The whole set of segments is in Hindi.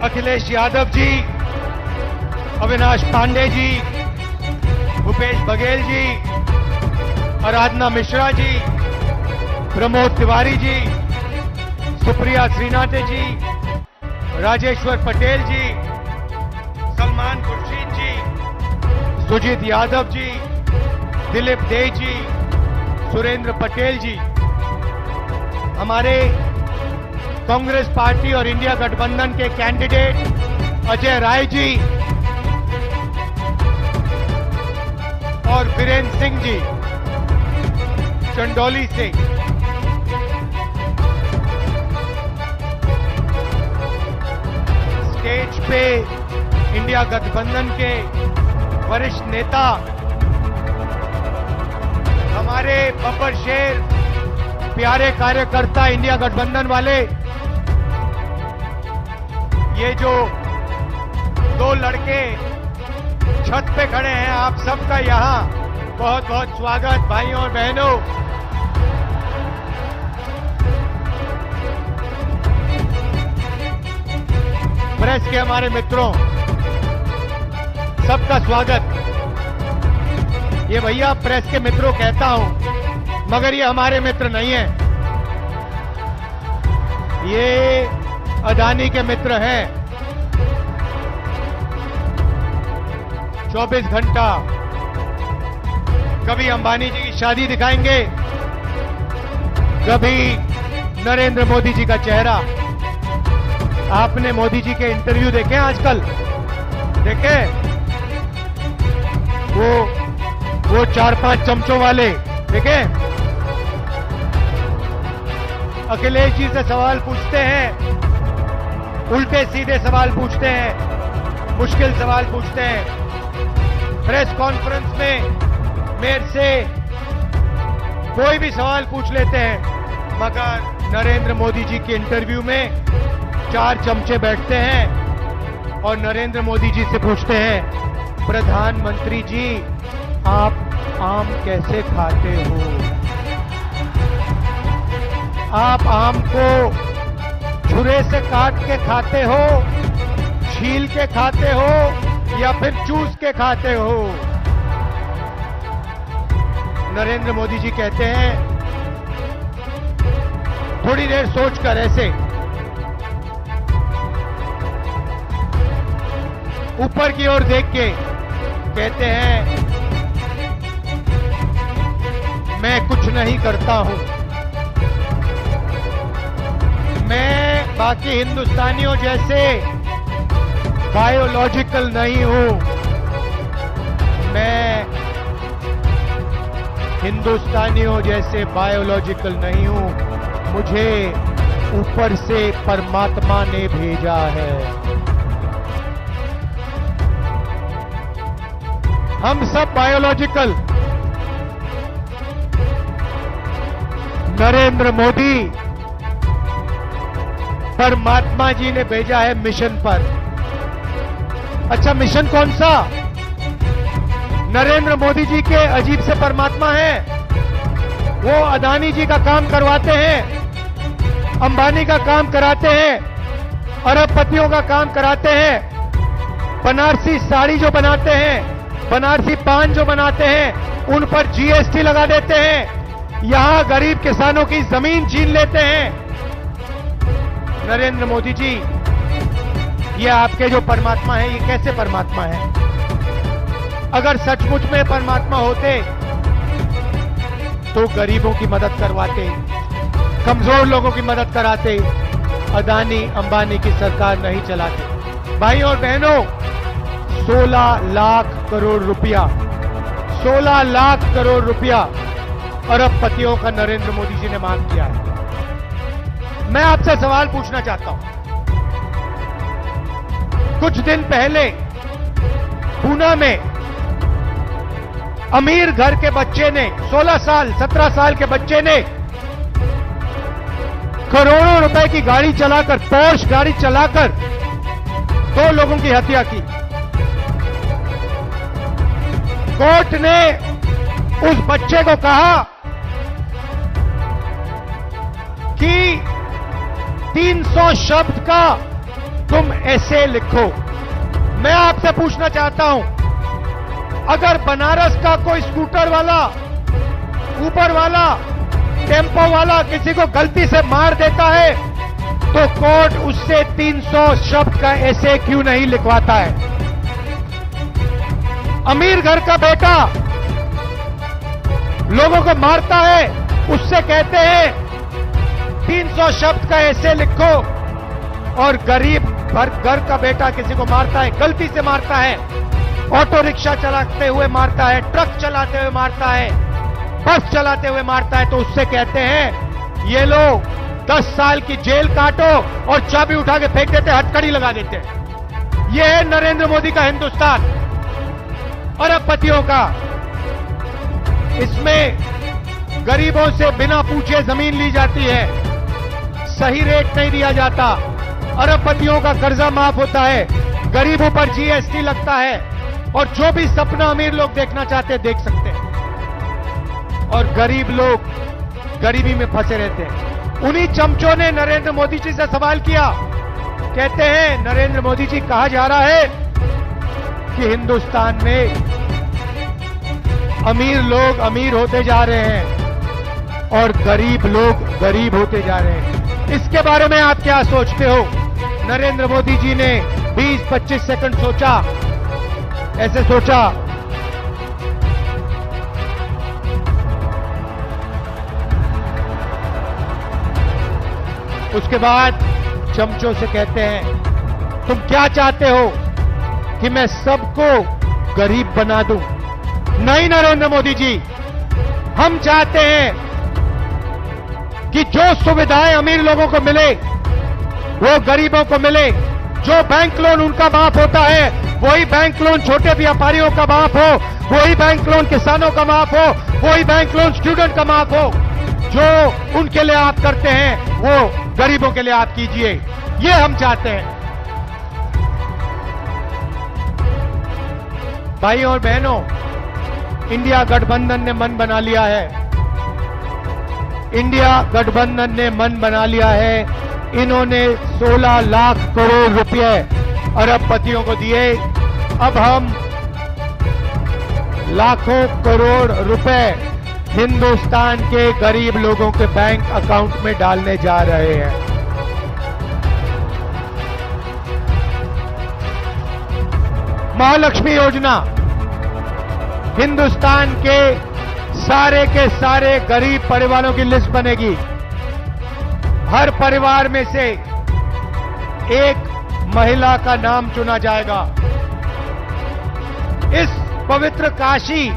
अखिलेश यादव जी, अविनाश पांडे जी, भूपेश बघेल जी, आराधना मिश्रा जी, प्रमोद तिवारी जी, सुप्रिया श्रीनाथे जी, राजेश्वर पटेल जी, सलमान खुर्शीद जी, सुजीत यादव जी, दिलीप दे जी, सुरेंद्र पटेल जी, हमारे कांग्रेस पार्टी और इंडिया गठबंधन के कैंडिडेट अजय राय जी और वीरेंद्र सिंह जी चंदौली से, स्टेज पे इंडिया गठबंधन के वरिष्ठ नेता हमारे बब्बर शेर, प्यारे कार्यकर्ता इंडिया गठबंधन वाले, ये जो दो लड़के छत पे खड़े हैं, आप सबका यहां बहुत बहुत स्वागत भाइयों और बहनों। प्रेस के हमारे मित्रों, सबका स्वागत। ये भैया प्रेस के मित्रों कहता हूं, मगर ये हमारे मित्र नहीं हैं, ये अदानी के मित्र हैं। 24 घंटा कभी अंबानी जी की शादी दिखाएंगे, कभी नरेंद्र मोदी जी का चेहरा। आपने मोदी जी के इंटरव्यू देखे आजकल? देखे? वो 4-5 चमचों वाले देखे? अखिलेश जी से सवाल पूछते हैं, उल्टे सीधे सवाल पूछते हैं, मुश्किल सवाल पूछते हैं। प्रेस कॉन्फ्रेंस में मेरे से कोई भी सवाल पूछ लेते हैं, मगर नरेंद्र मोदी जी के इंटरव्यू में 4 चमचे बैठते हैं और नरेंद्र मोदी जी से पूछते हैं, प्रधानमंत्री जी आप आम कैसे खाते हो? आप आम को छुरे से काट के खाते हो, छील के खाते हो या फिर चूस के खाते हो? नरेंद्र मोदी जी कहते हैं, थोड़ी देर सोचकर ऐसे ऊपर की ओर देख के कहते हैं, मैं कुछ नहीं करता हूं, मैं बाकी हिंदुस्तानियों जैसे बायोलॉजिकल नहीं हूं, मैं हिंदुस्तानियों जैसे बायोलॉजिकल नहीं हूं, मुझे ऊपर से परमात्मा ने भेजा है। हम सब बायोलॉजिकल, नरेंद्र मोदी परमात्मा जी ने भेजा है मिशन पर। अच्छा, मिशन कौन सा? नरेंद्र मोदी जी के अजीब से परमात्मा है, वो अदानी जी का काम करवाते हैं, अंबानी का काम कराते हैं, अरबपतियों का काम कराते हैं, बनारसी साड़ी जो बनाते हैं, बनारसी पान जो बनाते हैं, उन पर जीएसटी लगा देते हैं, यहां गरीब किसानों की जमीन छीन लेते हैं। नरेंद्र मोदी जी, ये आपके जो परमात्मा है, ये कैसे परमात्मा है? अगर सचमुच में परमात्मा होते तो गरीबों की मदद करवाते, कमजोर लोगों की मदद कराते, अदानी अंबानी की सरकार नहीं चलाते। भाई और बहनों, 16 लाख करोड़ रुपया, 16 लाख करोड़ रुपया अरबपतियों का नरेंद्र मोदी जी ने मांग किया है। मैं आपसे सवाल पूछना चाहता हूं, कुछ दिन पहले पूना में अमीर घर के बच्चे ने, 16 साल 17 साल के बच्चे ने करोड़ों रुपए की गाड़ी चलाकर, पोर्श गाड़ी चलाकर 2 लोगों की हत्या की। कोर्ट ने उस बच्चे को कहा कि 300 शब्द का तुम ऐसे लिखो। मैं आपसे पूछना चाहता हूं, अगर बनारस का कोई स्कूटर वाला, ऊपर वाला, टेम्पो वाला किसी को गलती से मार देता है तो कोर्ट उससे 300 शब्द का ऐसे क्यों नहीं लिखवाता है? अमीर घर का बेटा लोगों को मारता है, उससे कहते हैं 300 शब्द का ऐसे लिखो, और गरीब घर का बेटा किसी को मारता है, गलती से मारता है, ऑटो रिक्शा चलाते हुए मारता है, ट्रक चलाते हुए मारता है, बस चलाते हुए मारता है, तो उससे कहते हैं ये लो 10 साल की जेल काटो, और चाबी उठा के फेंक देते, हथकड़ी लगा देते। यह है नरेंद्र मोदी का हिंदुस्तान, अरबपतियों का। इसमें गरीबों से बिना पूछे जमीन ली जाती है, सही रेट नहीं दिया जाता, अरबपतियों का कर्जा माफ होता है, गरीबों पर जीएसटी लगता है, और जो भी सपना अमीर लोग देखना चाहते हैं देख सकते हैं, और गरीब लोग गरीबी में फंसे रहते हैं। उन्हीं चमचों ने नरेंद्र मोदी जी से सवाल किया, कहते हैं नरेंद्र मोदी जी, कहा जा रहा है कि हिंदुस्तान में अमीर लोग अमीर होते जा रहे हैं और गरीब लोग गरीब होते जा रहे हैं, इसके बारे में आप क्या सोचते हो? नरेंद्र मोदी जी ने 20-25 सेकंड सोचा, ऐसे सोचा, उसके बाद चमचों से कहते हैं, तुम क्या चाहते हो कि मैं सबको गरीब बना दूं? नहीं नरेंद्र मोदी जी, हम चाहते हैं कि जो सुविधाएं अमीर लोगों को मिले वो गरीबों को मिले। जो बैंक लोन उनका माफ होता है वही बैंक लोन छोटे व्यापारियों का माफ हो, वही बैंक लोन किसानों का माफ हो, वही बैंक लोन स्टूडेंट का माफ हो। जो उनके लिए आप करते हैं वो गरीबों के लिए आप कीजिए, ये हम चाहते हैं। भाइयों और बहनों, इंडिया गठबंधन ने मन बना लिया है, इंडिया गठबंधन ने मन बना लिया है। इन्होंने 16 लाख करोड़ रुपए अरबपतियों को दिए, अब हम लाखों करोड़ रुपए हिंदुस्तान के गरीब लोगों के बैंक अकाउंट में डालने जा रहे हैं। महालक्ष्मी योजना, हिंदुस्तान के सारे गरीब परिवारों की लिस्ट बनेगी। हर परिवार में से एक महिला का नाम चुना जाएगा। इस पवित्र काशी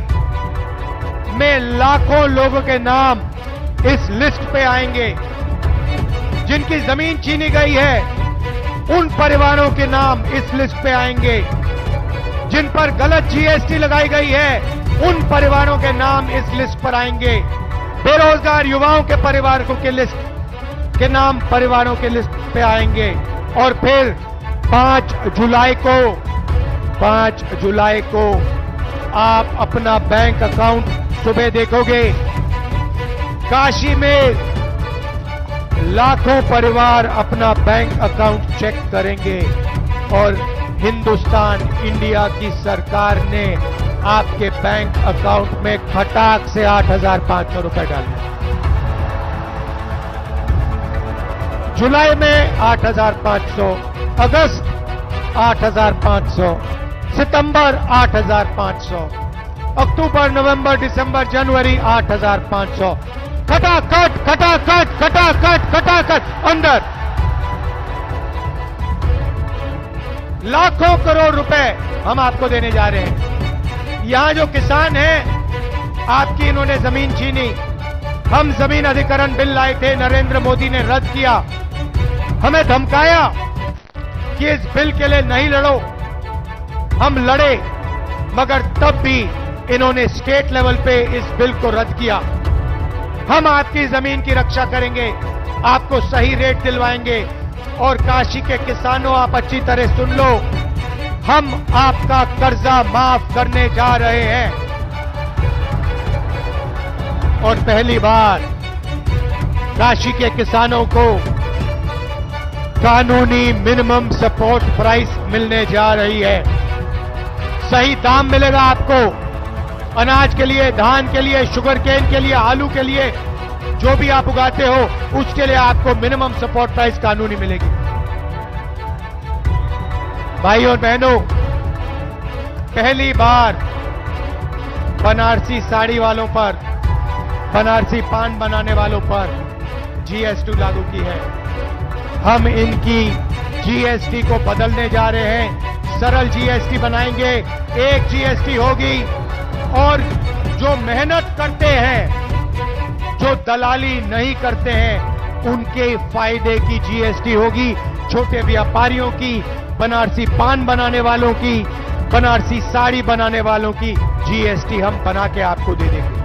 में लाखों लोगों के नाम इस लिस्ट पे आएंगे। जिनकी जमीन छीनी गई है उन परिवारों के नाम इस लिस्ट पे आएंगे। जिन पर गलत जीएसटी लगाई गई है उन परिवारों के नाम इस लिस्ट पर आएंगे। बेरोजगार युवाओं के परिवारों के लिस्ट के नाम परिवारों के लिस्ट पे आएंगे। और फिर 5 जुलाई को आप अपना बैंक अकाउंट सुबह देखोगे, काशी में लाखों परिवार अपना बैंक अकाउंट चेक करेंगे और हिंदुस्तान इंडिया की सरकार ने आपके बैंक अकाउंट में खटाक से 8,500 रुपए डाले। जुलाई में 8,500, अगस्त 8,500, सितंबर 8,500, अक्टूबर, नवंबर, दिसंबर, जनवरी 8,500। खटाखट अंदर लाखों करोड़ रुपए हम आपको देने जा रहे हैं। यहां जो किसान हैं, आपकी इन्होंने जमीन छीनी। हम जमीन अधिग्रहण बिल लाए थे, नरेंद्र मोदी ने रद्द किया। हमें धमकाया कि इस बिल के लिए नहीं लड़ो। हम लड़े, मगर तब भी इन्होंने स्टेट लेवल पे इस बिल को रद्द किया। हम आपकी जमीन की रक्षा करेंगे, आपको सही रेट दिलवाएंगे। और काशी के किसानों, आप अच्छी तरह सुन लो, हम आपका कर्जा माफ करने जा रहे हैं। और पहली बार काशी के किसानों को कानूनी मिनिमम सपोर्ट प्राइस मिलने जा रही है। सही दाम मिलेगा आपको अनाज के लिए, धान के लिए, शुगर केन के लिए, आलू के लिए, जो भी आप उगाते हो उसके लिए आपको मिनिमम सपोर्ट प्राइस कानूनी मिलेगी। भाई और बहनों, पहली बार बनारसी साड़ी वालों पर, बनारसी पान बनाने वालों पर जीएसटी लागू की है। हम इनकी जीएसटी को बदलने जा रहे हैं, सरल जीएसटी बनाएंगे, एक जीएसटी होगी और जो मेहनत करते हैं, जो दलाली नहीं करते हैं, उनके फायदे की जीएसटी होगी। छोटे व्यापारियों की, बनारसी पान बनाने वालों की, बनारसी साड़ी बनाने वालों की जीएसटी हम बना के आपको दे देंगे।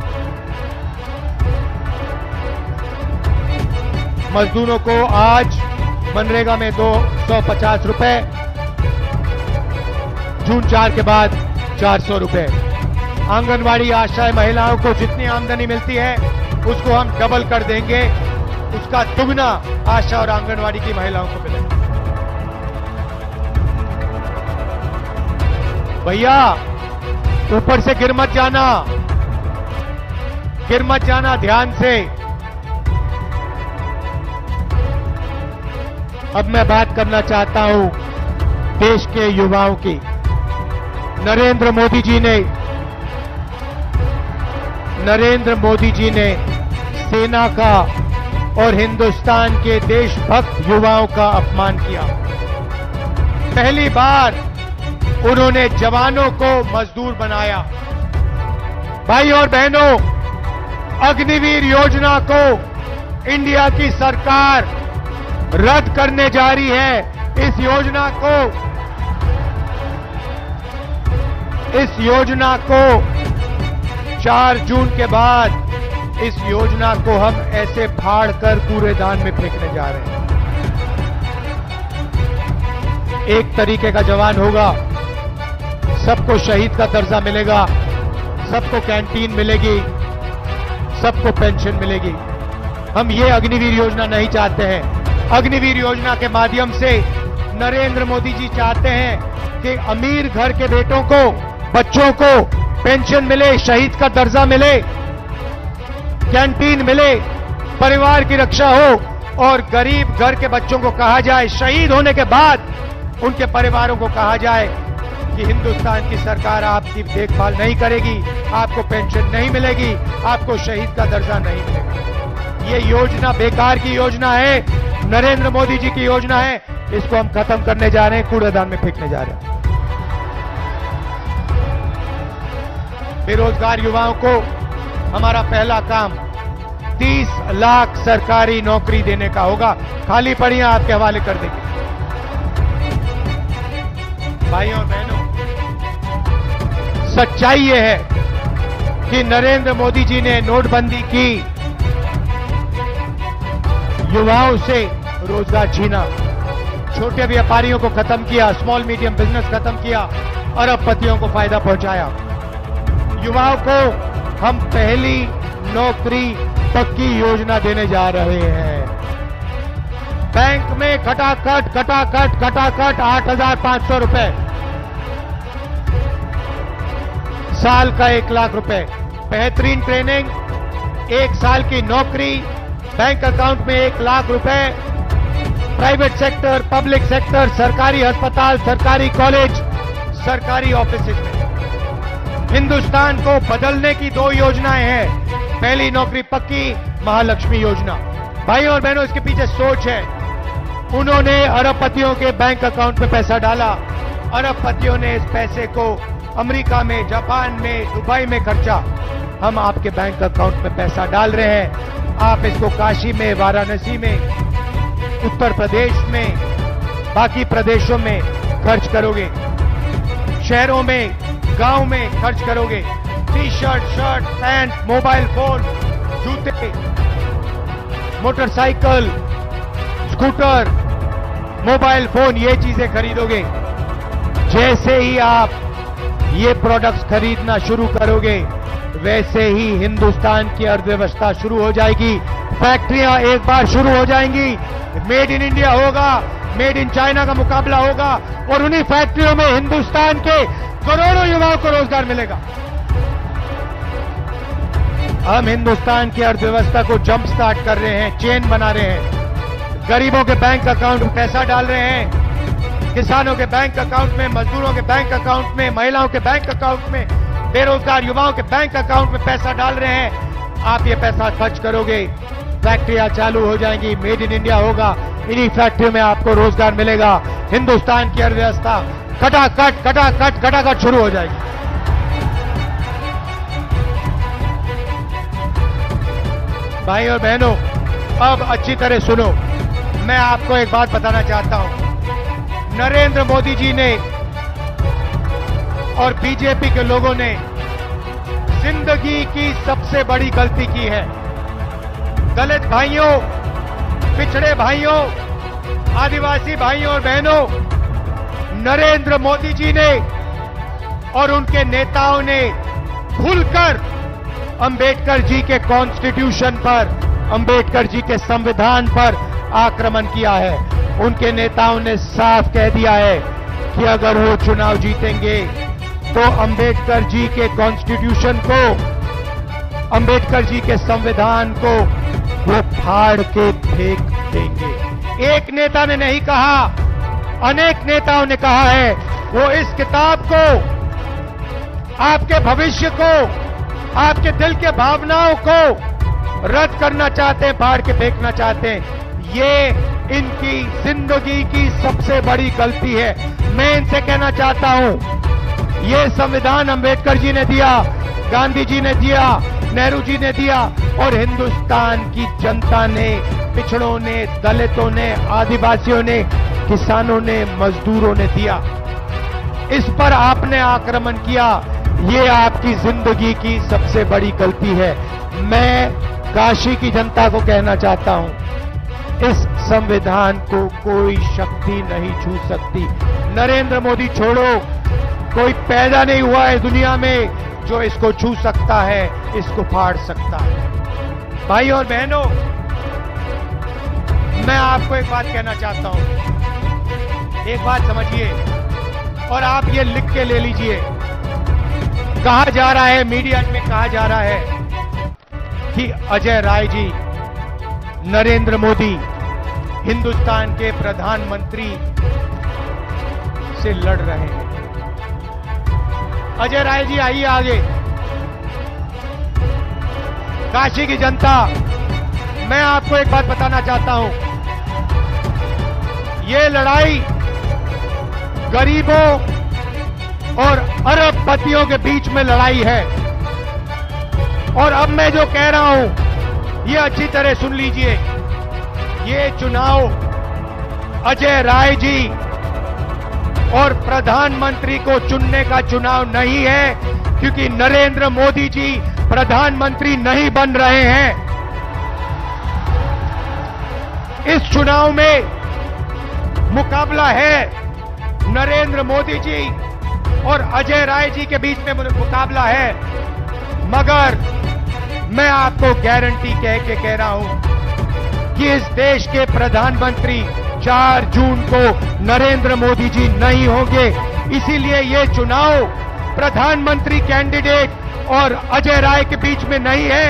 मजदूरों को आज मनरेगा में 250 रुपए, जून 4 के बाद 400 रुपए। आंगनवाड़ी आशा महिलाओं को जितनी आमदनी मिलती है उसको हम डबल कर देंगे, उसका दुगना आशा और आंगनवाड़ी की महिलाओं को मिलेगा। भैया ऊपर से गिर मत जाना, गिर मत जाना, ध्यान से। अब मैं बात करना चाहता हूं देश के युवाओं की। नरेंद्र मोदी जी ने सेना का और हिंदुस्तान के देशभक्त युवाओं का अपमान किया। पहली बार उन्होंने जवानों को मजदूर बनाया। भाई और बहनों, अग्निवीर योजना को इंडिया की सरकार रद्द करने जा रही है। इस योजना को 4 जून के बाद इस योजना को हम ऐसे फाड़ कर कूड़ेदान में फेंकने जा रहे हैं। एक तरीके का जवान होगा, सबको शहीद का दर्जा मिलेगा, सबको कैंटीन मिलेगी, सबको पेंशन मिलेगी। हम ये अग्निवीर योजना नहीं चाहते हैं। अग्निवीर योजना के माध्यम से नरेंद्र मोदी जी चाहते हैं कि अमीर घर के बेटों को, बच्चों को पेंशन मिले, शहीद का दर्जा मिले, कैंटीन मिले, परिवार की रक्षा हो और गरीब घर के बच्चों को कहा जाए, शहीद होने के बाद उनके परिवारों को कहा जाए कि हिंदुस्तान की सरकार आपकी देखभाल नहीं करेगी, आपको पेंशन नहीं मिलेगी, आपको शहीद का दर्जा नहीं मिलेगा। ये योजना बेकार की योजना है, नरेंद्र मोदी जी की योजना है। इसको हम खत्म करने जा रहे हैं, कूड़ेदान में फेंकने जा रहे हैं। बेरोजगार युवाओं को हमारा पहला काम 30 लाख सरकारी नौकरी देने का होगा। खाली पड़ियां आपके हवाले कर देंगे। भाइयों और बहनों, सच्चाई यह है कि नरेंद्र मोदी जी ने नोटबंदी की, युवाओं से रोजगार छीना, छोटे व्यापारियों को खत्म किया, स्मॉल मीडियम बिजनेस खत्म किया, अरबपतियों को फायदा पहुंचाया। युवाओं को हम पहली नौकरी पक्की योजना देने जा रहे हैं। बैंक में खटाखट 8,500 रुपए, साल का 1 लाख रुपए, बेहतरीन ट्रेनिंग, 1 साल की नौकरी, बैंक अकाउंट में 1 लाख रुपए, प्राइवेट सेक्टर, पब्लिक सेक्टर, सरकारी अस्पताल, सरकारी कॉलेज, सरकारी ऑफिस में। हिंदुस्तान को बदलने की 2 योजनाएं हैं। पहली नौकरी पक्की, महालक्ष्मी योजना। भाइयों और बहनों, इसके पीछे सोच है। उन्होंने अरबपतियों के बैंक अकाउंट में पैसा डाला, अरबपतियों ने इस पैसे को अमेरिका में, जापान में, दुबई में खर्चा। हम आपके बैंक अकाउंट में पैसा डाल रहे हैं, आप इसको काशी में, वाराणसी में, उत्तर प्रदेश में, बाकी प्रदेशों में खर्च करोगे, शहरों में, गांव में खर्च करोगे। T shirt, shirt, pant, mobile phone, जूते, मोटरसाइकिल, स्कूटर, मोबाइल फोन, ये चीजें खरीदोगे। जैसे ही आप ये प्रोडक्ट्स खरीदना शुरू करोगे, वैसे ही हिंदुस्तान की अर्थव्यवस्था शुरू हो जाएगी। फैक्ट्रियां एक बार शुरू हो जाएंगी, मेड इन इंडिया होगा, मेड इन चाइना का मुकाबला होगा और उन्हीं फैक्ट्रियों में हिंदुस्तान के करोड़ों युवाओं को रोजगार मिलेगा। हम हिंदुस्तान की अर्थव्यवस्था को जंप स्टार्ट कर रहे हैं, चेन बना रहे हैं। गरीबों के बैंक अकाउंट में पैसा डाल रहे हैं, किसानों के बैंक अकाउंट में, मजदूरों के बैंक अकाउंट में, महिलाओं के बैंक अकाउंट में, बेरोजगार युवाओं के बैंक अकाउंट में पैसा डाल रहे हैं। आप ये पैसा खर्च करोगे, फैक्ट्रियां चालू हो जाएंगी, मेड इन इंडिया होगा, इन्हीं फैक्ट्रियों में आपको रोजगार मिलेगा। हिंदुस्तान की अर्थव्यवस्था खटाखट शुरू हो जाएगी। भाई और बहनों, अब अच्छी तरह सुनो, मैं आपको एक बात बताना चाहता हूं। नरेंद्र मोदी जी ने और बीजेपी के लोगों ने जिंदगी की सबसे बड़ी गलती की है। दलित भाइयों, पिछड़े भाइयों, आदिवासी भाइयों और बहनों, नरेंद्र मोदी जी ने और उनके नेताओं ने खुलकर अंबेडकर जी के कॉन्स्टिट्यूशन पर, अंबेडकर जी के संविधान पर आक्रमण किया है। उनके नेताओं ने साफ कह दिया है कि अगर वो चुनाव जीतेंगे तो अंबेडकर जी के कॉन्स्टिट्यूशन को, अंबेडकर जी के संविधान को वो फाड़ के फेंक देंगे। एक नेता ने नहीं कहा, अनेक नेताओं ने कहा है। वो इस किताब को, आपके भविष्य को, आपके दिल के भावनाओं को रद्द करना चाहते हैं, फाड़ के फेंकना चाहते हैं। ये इनकी जिंदगी की सबसे बड़ी गलती है। मैं इनसे कहना चाहता हूं, ये संविधान अंबेडकर जी ने दिया, गांधी जी ने दिया, नेहरू जी ने दिया और हिंदुस्तान की जनता ने, पिछड़ों ने, दलितों ने, आदिवासियों ने, किसानों ने, मजदूरों ने दिया। इस पर आपने आक्रमण किया, ये आपकी जिंदगी की सबसे बड़ी गलती है। मैं काशी की जनता को कहना चाहता हूं, इस संविधान को कोई शक्ति नहीं छू सकती। नरेंद्र मोदी छोड़ो, कोई पैदा नहीं हुआ है दुनिया में जो इसको छू सकता है, इसको फाड़ सकता है। भाइयों और बहनों, मैं आपको एक बात कहना चाहता हूं, एक बात समझिए और आप ये लिख के ले लीजिए। कहा जा रहा है, मीडिया में कहा जा रहा है कि अजय राय जी, नरेंद्र मोदी हिंदुस्तान के प्रधानमंत्री से लड़ रहे हैं। अजय राय जी आइए आगे। काशी की जनता, मैं आपको एक बात बताना चाहता हूं, ये लड़ाई गरीबों और अरबपतियों के बीच में लड़ाई है। और अब मैं जो कह रहा हूं, ये अच्छी तरह सुन लीजिए। ये चुनाव अजय राय जी और प्रधानमंत्री को चुनने का चुनाव नहीं है, क्योंकि नरेंद्र मोदी जी प्रधानमंत्री नहीं बन रहे हैं। इस चुनाव में मुकाबला है नरेंद्र मोदी जी और अजय राय जी के बीच में मुकाबला है। मगर मैं आपको गारंटी कह के कह रहा हूं कि इस देश के प्रधानमंत्री 4 जून को नरेंद्र मोदी जी नहीं होंगे। इसीलिए ये चुनाव प्रधानमंत्री कैंडिडेट और अजय राय के बीच में नहीं है।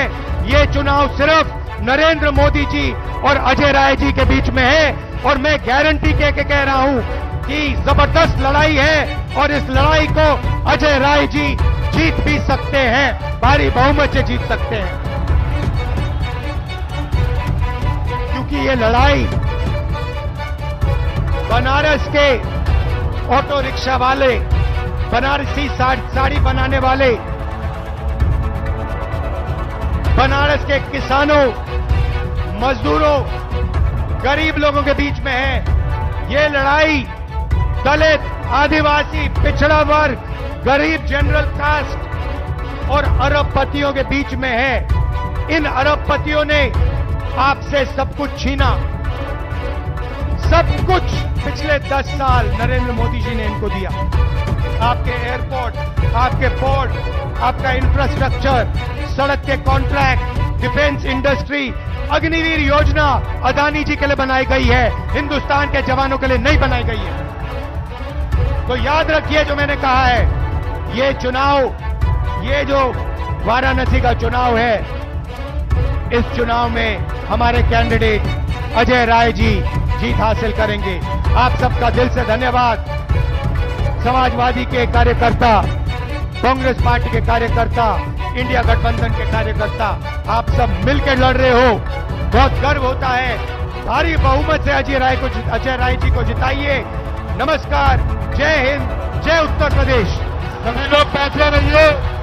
ये चुनाव सिर्फ नरेंद्र मोदी जी और अजय राय जी के बीच में है। और मैं गारंटी कह के कह रहा हूं कि जबरदस्त लड़ाई है और इस लड़ाई को अजय राय जी जीत भी सकते हैं, भारी बहुमत से जीत सकते हैं। क्योंकि ये लड़ाई बनारस के ऑटो रिक्शा वाले, बनारसी साड़ी बनाने वाले, बनारस के किसानों, मजदूरों, गरीब लोगों के बीच में है। ये लड़ाई दलित, आदिवासी, पिछड़ा वर्ग, गरीब जनरल कास्ट और अरबपतियों के बीच में है। इन अरबपतियों ने आपसे सब कुछ छीना, सब कुछ पिछले 10 साल नरेंद्र मोदी जी ने इनको दिया। आपके एयरपोर्ट, आपके पोर्ट, आपका इंफ्रास्ट्रक्चर, सड़क के कॉन्ट्रैक्ट, डिफेंस इंडस्ट्री, अग्निवीर योजना अदानी जी के लिए बनाई गई है, हिंदुस्तान के जवानों के लिए नहीं बनाई गई है। तो याद रखिए जो मैंने कहा है, ये चुनाव, ये जो वाराणसी का चुनाव है, इस चुनाव में हमारे कैंडिडेट अजय राय जी जीत हासिल करेंगे। आप सबका दिल से धन्यवाद। समाजवादी के कार्यकर्ता, कांग्रेस पार्टी के कार्यकर्ता, इंडिया गठबंधन के कार्यकर्ता, आप सब मिलकर लड़ रहे हो, बहुत गर्व होता है। भारी बहुमत से अजय राय जी को जिताइए। नमस्कार, जय हिंद, जय उत्तर प्रदेश। सभी लोग बैठे रहिए।